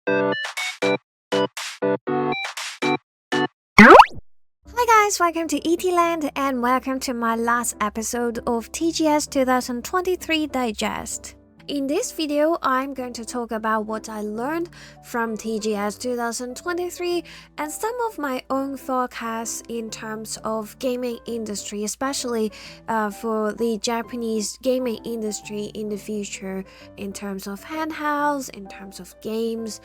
Hi guys, welcome to ET Land and welcome to my last episode of TGS 2023 Digest. In this video, I'm going to talk about what I learned from TGS 2023 and some of my own forecasts in terms of gaming industry, especially for the Japanese gaming industry in the future in terms of handhelds, in terms of games.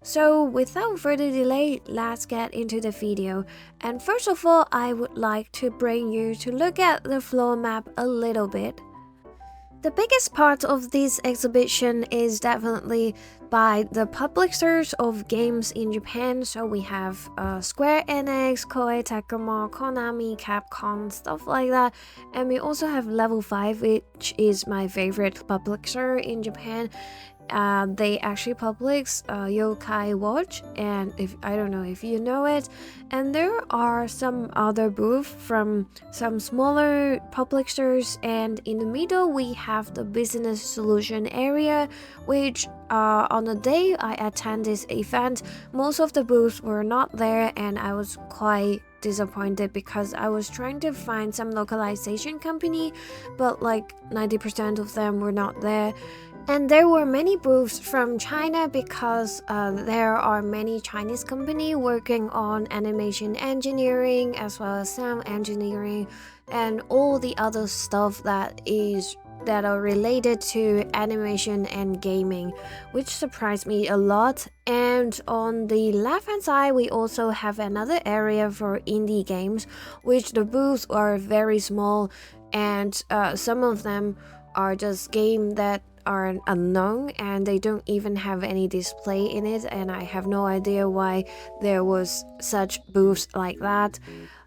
So without further delay, let's get into the video. And first of all, I would like to bring you to look at the floor map a little bit. The biggest part of this exhibition is definitely by the publishers of games in Japan. So we have Square Enix, Koei Tecmo, Konami, Capcom, stuff like that. And we also have Level 5, which is my favorite publisher in Japan. They actually publish Yokai Watch, and if I don't know if you know it, and there are some other booths from some smaller publishers, and in the middle we have the business solution area, which on the day I attended this event, most of the booths were not there, and I was quite disappointed because I was trying to find some localization company, but like 90% of them were not there. And there were many booths from China because there are many Chinese companies working on animation engineering as well as sound engineering and all the other stuff that are related to animation and gaming, which surprised me a lot. And on the left hand side, we also have another area for indie games, which the booths are very small, and some of them are just games that are unknown and they don't even have any display in it, and I have no idea why there was such booths like that.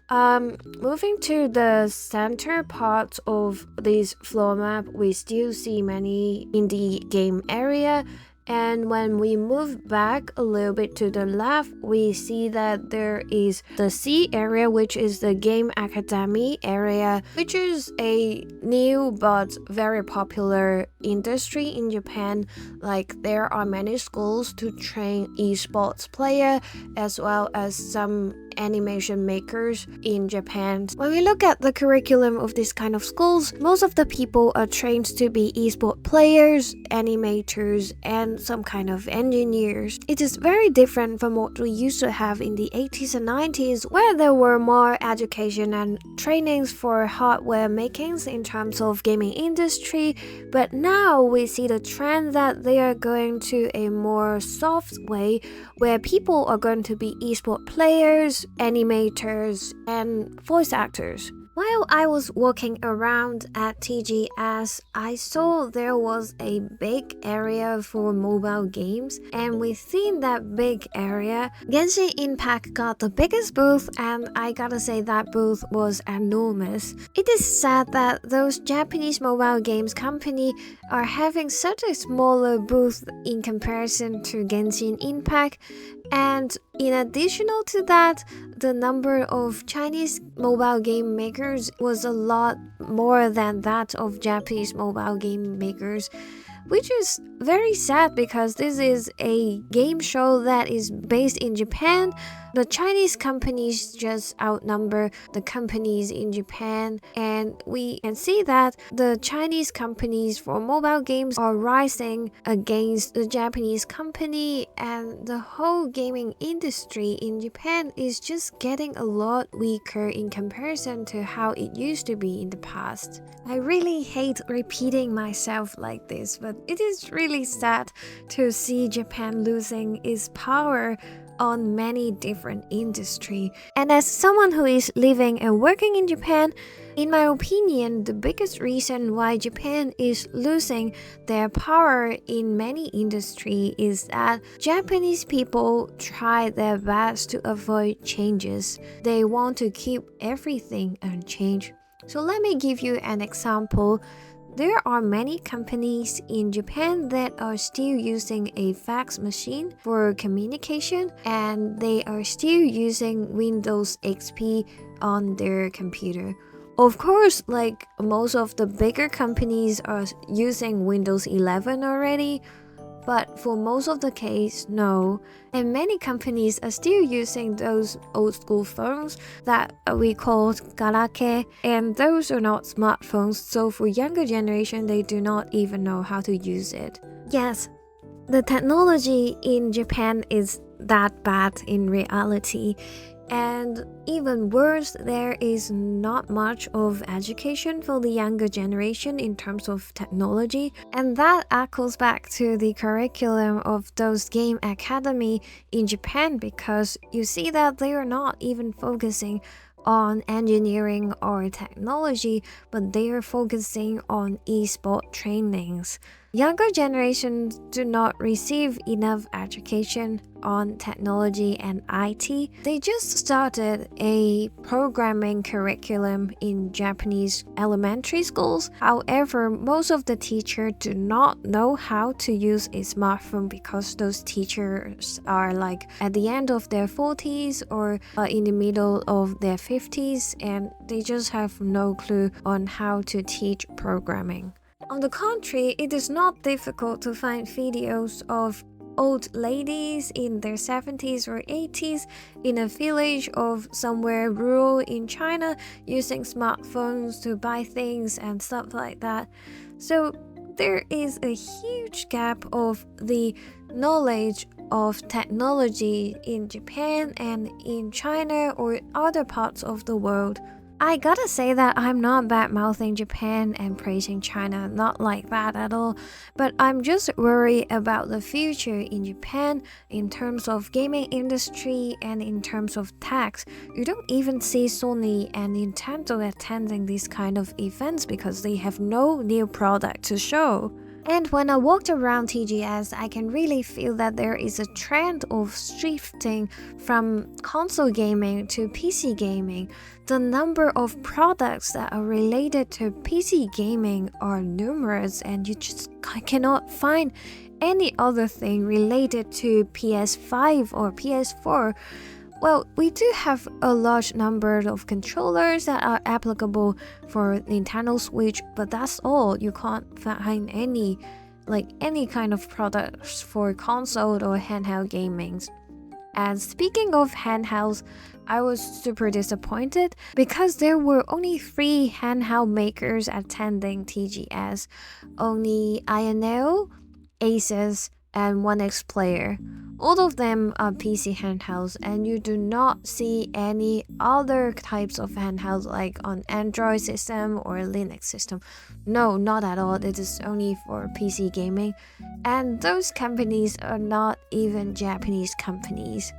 Moving to the center part of this floor map, we still see many indie game area, and when we move back a little bit to the left, we see that there is the C area, which is the Game Academy area, which is a new but very popular industry in Japan. Like, there are many schools to train esports player as well as some animation makers in Japan. When we look at the curriculum of this kind of schools, most of the people are trained to be esport players, animators, and some kind of engineers. It is very different from what we used to have in the 80s and 90s, where there were more education and trainings for hardware makings in terms of gaming industry, but now we see the trend that they are going to a more soft way where people are going to be esport players, animators, and voice actors. While I was walking around at TGS, I saw there was a big area for mobile games, and within that big area, Genshin Impact got the biggest booth, and I gotta say that booth was enormous. It is sad that those Japanese mobile games company are having such a smaller booth in comparison to Genshin Impact, and in addition to that, the number of Chinese mobile game makers was a lot more than that of Japanese mobile game makers, which is very sad because this is a game show that is based in Japan. The Chinese companies just outnumber the companies in Japan, and we can see that the Chinese companies for mobile games are rising against the Japanese company, and the whole gaming industry in Japan is just getting a lot weaker in comparison to how it used to be in the past. I really hate repeating myself like this, but it is really sad to see Japan losing its power on many different industries. And as someone who is living and working in Japan, in my opinion, the biggest reason why Japan is losing their power in many industries is that Japanese people try their best to avoid changes. They want to keep everything unchanged. So let me give you an example. There are many companies in Japan that are still using a fax machine for communication, and they are still using Windows XP on their computer. Of course, like most of the bigger companies are using Windows 11 already, but for most of the case, no. And many companies are still using those old school phones that we call garake, and those are not smartphones, so for younger generation, they do not even know how to use it. Yes, the technology in Japan is that bad in reality. And even worse, there is not much of education for the younger generation in terms of technology. And that echoes back to the curriculum of those game academy in Japan, because you see that they are not even focusing on engineering or technology, but they are focusing on e-sport trainings. Younger generations do not receive enough education on technology and IT. They just started a programming curriculum in Japanese elementary schools. However, most of the teachers do not know how to use a smartphone because those teachers are like at the end of their 40s or in the middle of their 50s, and they just have no clue on how to teach programming. On the contrary, it is not difficult to find videos of old ladies in their 70s or 80s in a village of somewhere rural in China using smartphones to buy things and stuff like that. So there is a huge gap of the knowledge of technology in Japan and in China or other parts of the world. I gotta say that I'm not bad-mouthing Japan and praising China, not like that at all, but I'm just worried about the future in Japan in terms of gaming industry and in terms of tax. You don't even see Sony and Nintendo attending these kind of events because they have no new product to show. And when I walked around TGS, I can really feel that there is a trend of shifting from console gaming to PC gaming. The number of products that are related to PC gaming are numerous, and you just cannot find any other thing related to PS5 or PS4. Well, we do have a large number of controllers that are applicable for Nintendo Switch, but that's all. You can't find any kind of products for console or handheld gaming. And speaking of handhelds, I was super disappointed because there were only 3 handheld makers attending TGS. Only AYANEO, Asus, and 1X Player. All of them are PC handhelds, and you do not see any other types of handhelds like on Android system or Linux system. No, not at all. It is only for PC gaming, and those companies are not even Japanese companies.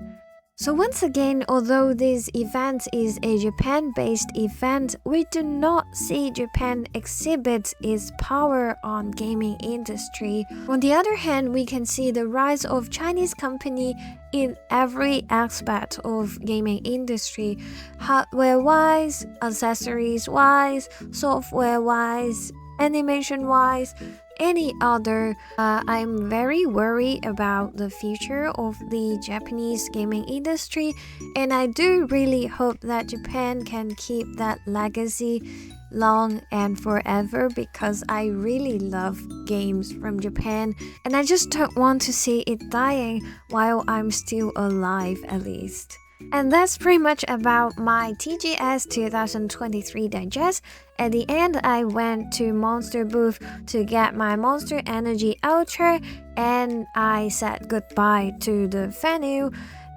So once again, although this event is a Japan-based event, we do not see Japan exhibit its power on gaming industry. On the other hand, we can see the rise of Chinese company in every aspect of gaming industry, hardware-wise, accessories-wise, software-wise, animation-wise, any other. I'm very worried about the future of the Japanese gaming industry, and I do really hope that Japan can keep that legacy long and forever, because I really love games from Japan and I just don't want to see it dying while I'm still alive, at least. And that's pretty much about my TGS 2023 digest. At the end, I went to Monster booth to get my Monster Energy Ultra, and I said goodbye to the venue.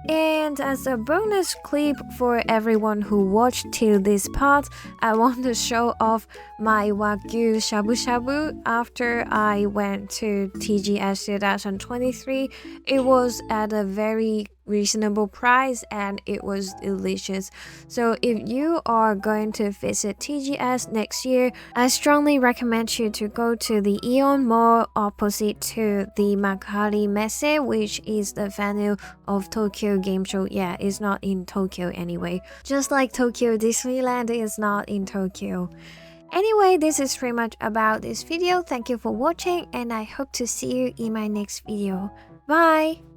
And as a bonus clip for everyone who watched till this part, I want to show off my Wagyu shabu shabu after I went to TGS 2023. It was at a very reasonable price and it was delicious. So if you are going to visit TGS next year, I strongly recommend you to go to the Aeon Mall opposite to the Makari Messe, which is the venue of Tokyo Game Show. Yeah, it's not in Tokyo anyway. Just like Tokyo Disneyland is not in Tokyo. Anyway, this is pretty much about this video. Thank you for watching and I hope to see you in my next video. Bye!